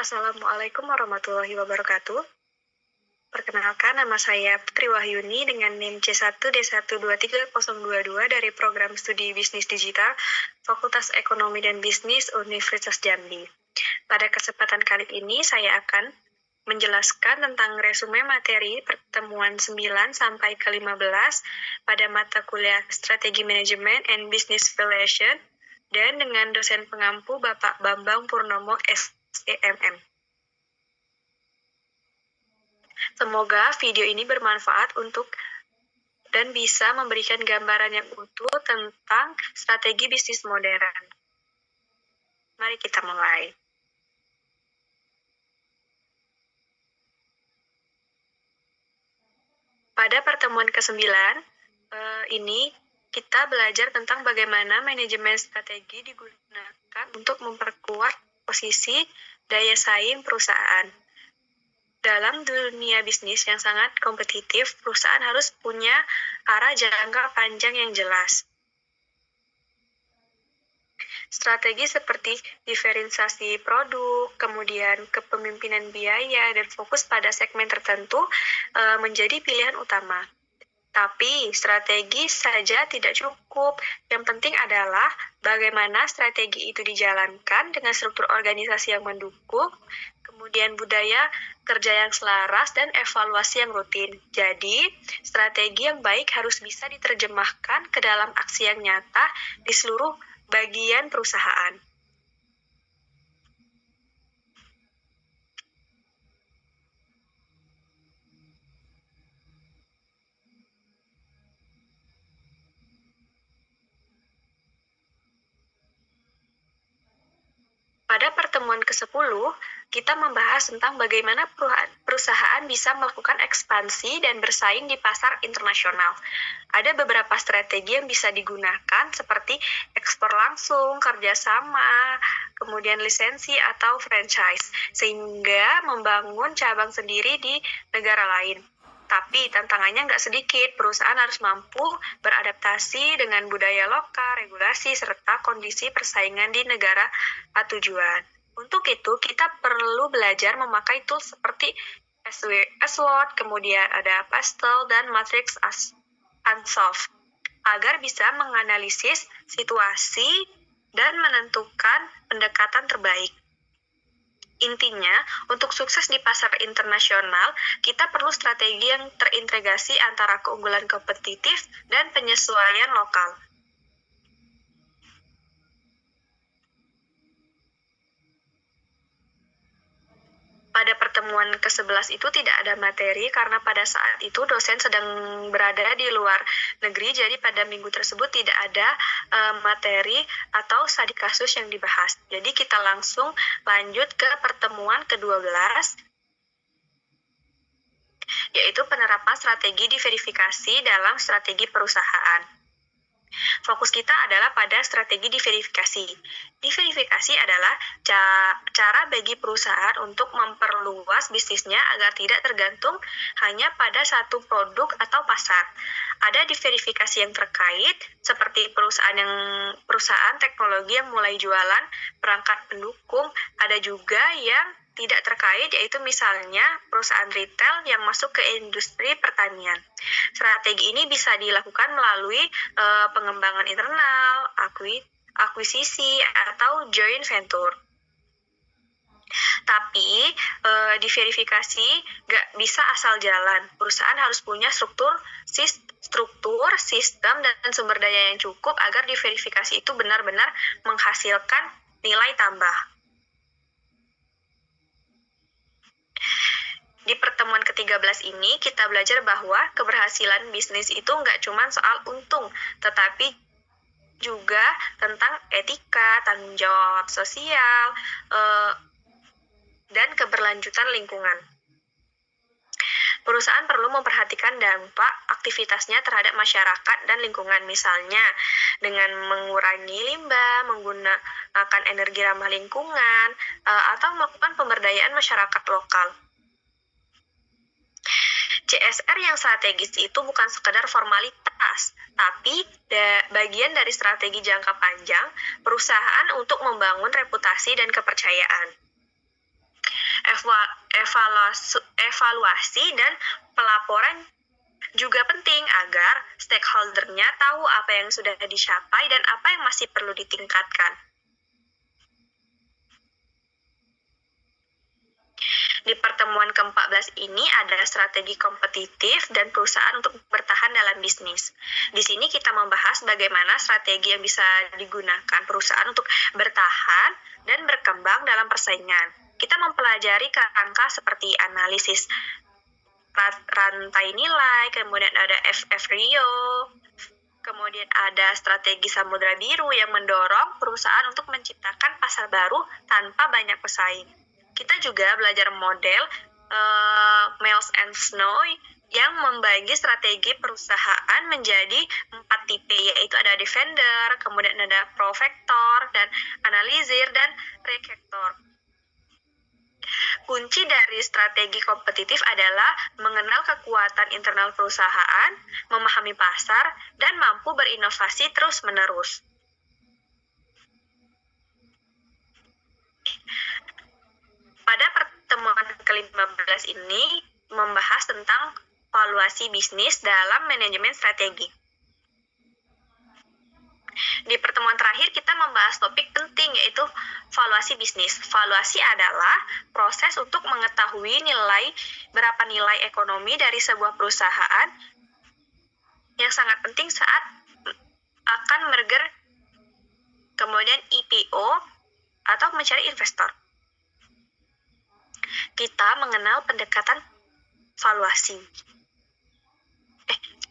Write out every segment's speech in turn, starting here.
Assalamualaikum warahmatullahi wabarakatuh. Perkenalkan, nama saya Putri Wahyuni dengan NIM C1D1230022 dari Program Studi Bisnis Digital Fakultas Ekonomi dan Bisnis Universitas Jambi. Pada kesempatan kali ini saya akan menjelaskan tentang resume materi pertemuan 9 sampai ke 15 pada mata kuliah Strategi Manajemen and Business Relation dan dengan dosen pengampu Bapak Bambang Purnomo SEMM. Semoga video ini bermanfaat untuk dan bisa memberikan gambaran yang utuh tentang strategi bisnis modern. Mari kita mulai. Pada pertemuan ke-9 ini kita belajar tentang bagaimana manajemen strategi digunakan untuk memperkuat posisi daya saing perusahaan. Dalam dunia bisnis yang sangat kompetitif, perusahaan harus punya arah jangka panjang yang jelas. Strategi seperti diferensiasi produk, kemudian kepemimpinan biaya, dan fokus pada segmen tertentu menjadi pilihan utama. Tapi strategi saja tidak cukup. Yang penting adalah bagaimana strategi itu dijalankan dengan struktur organisasi yang mendukung, kemudian budaya kerja yang selaras, dan evaluasi yang rutin. Jadi, strategi yang baik harus bisa diterjemahkan ke dalam aksi yang nyata di seluruh bagian perusahaan. Pada pertemuan ke-10, kita membahas tentang bagaimana perusahaan bisa melakukan ekspansi dan bersaing di pasar internasional. Ada beberapa strategi yang bisa digunakan seperti ekspor langsung, kerjasama, kemudian lisensi atau franchise, sehingga membangun cabang sendiri di negara lain. Tapi tantangannya nggak sedikit, perusahaan harus mampu beradaptasi dengan budaya lokal, regulasi, serta kondisi persaingan di negara tujuan. Untuk itu, kita perlu belajar memakai tools seperti SWOT, kemudian ada Pastel dan Matrix Unsolved, agar bisa menganalisis situasi dan menentukan pendekatan terbaik. Intinya, untuk sukses di pasar internasional, kita perlu strategi yang terintegrasi antara keunggulan kompetitif dan penyesuaian lokal. Pada pertemuan ke-11 itu tidak ada materi karena pada saat itu dosen sedang berada di luar negeri, jadi pada minggu tersebut tidak ada materi atau studi kasus yang dibahas. Jadi kita langsung lanjut ke pertemuan ke-12, yaitu penerapan strategi diverifikasi dalam strategi perusahaan. Fokus kita adalah pada strategi diverifikasi. Diverifikasi adalah cara bagi perusahaan untuk memperluas bisnisnya agar tidak tergantung hanya pada satu produk atau pasar. Ada diverifikasi yang terkait, seperti perusahaan teknologi yang mulai jualan perangkat pendukung. Ada juga yang tidak terkait, yaitu misalnya perusahaan retail yang masuk ke industri pertanian. Strategi ini bisa dilakukan melalui pengembangan internal, akuisisi, atau joint venture. Tapi diverifikasi nggak bisa asal jalan. Perusahaan harus punya struktur, sistem, dan sumber daya yang cukup agar diverifikasi itu benar-benar menghasilkan nilai tambah. Di pertemuan ke-13 ini, kita belajar bahwa keberhasilan bisnis itu nggak cuma soal untung, tetapi juga tentang etika, tanggung jawab sosial, dan keberlanjutan lingkungan. Perusahaan perlu memperhatikan dampak aktivitasnya terhadap masyarakat dan lingkungan, misalnya dengan mengurangi limbah, menggunakan energi ramah lingkungan, atau melakukan pemberdayaan masyarakat lokal. CSR yang strategis itu bukan sekedar formalitas, tapi bagian dari strategi jangka panjang perusahaan untuk membangun reputasi dan kepercayaan. Evaluasi dan pelaporan juga penting agar stakeholder-nya tahu apa yang sudah dicapai dan apa yang masih perlu ditingkatkan. Di pertemuan ke-14 ini ada strategi kompetitif dan perusahaan untuk bertahan dalam bisnis. Di sini kita membahas bagaimana strategi yang bisa digunakan perusahaan untuk bertahan dan berkembang dalam persaingan. Kita mempelajari kerangka seperti analisis rantai nilai, kemudian ada FF Rio, kemudian ada strategi Samudra Biru yang mendorong perusahaan untuk menciptakan pasar baru tanpa banyak pesaing. Kita juga belajar model Miles and Snow yang membagi strategi perusahaan menjadi 4 tipe, yaitu ada defender, kemudian ada provector, dan analisir, dan reactor. Kunci dari strategi kompetitif adalah mengenal kekuatan internal perusahaan, memahami pasar, dan mampu berinovasi terus-menerus. Pada pertemuan ke-15 ini membahas tentang valuasi bisnis dalam manajemen strategi. Di pertemuan terakhir kita membahas topik penting, yaitu valuasi bisnis. Valuasi adalah proses untuk mengetahui berapa nilai ekonomi dari sebuah perusahaan yang sangat penting saat akan merger, kemudian IPO atau mencari investor. Kita mengenal pendekatan valuasi.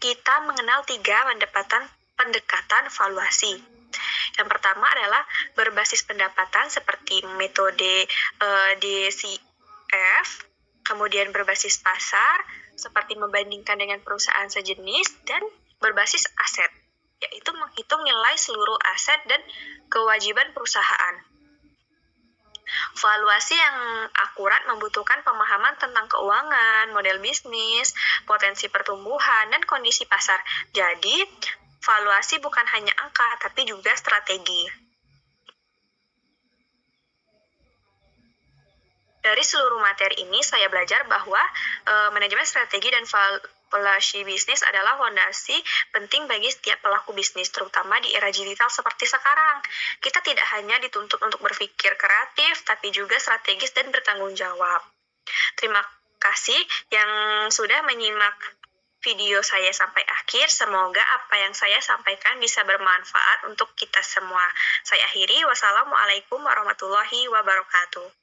Kita mengenal 3 pendekatan valuasi. Yang pertama adalah berbasis pendapatan seperti metode DCF, kemudian berbasis pasar seperti membandingkan dengan perusahaan sejenis, dan berbasis aset, yaitu menghitung nilai seluruh aset dan kewajiban perusahaan. Valuasi yang akurat membutuhkan pemahaman tentang keuangan, model bisnis, potensi pertumbuhan, dan kondisi pasar. Jadi, valuasi bukan hanya angka, tapi juga strategi. Dari seluruh materi ini, saya belajar bahwa manajemen strategi dan valuasi bisnis adalah fondasi penting bagi setiap pelaku bisnis, terutama di era digital seperti sekarang. Kita tidak hanya dituntut untuk berpikir kreatif, tapi juga strategis dan bertanggung jawab. Terima kasih yang sudah menyimak video saya sampai akhir. Semoga apa yang saya sampaikan bisa bermanfaat untuk kita semua. Saya akhiri. Wassalamualaikum warahmatullahi wabarakatuh.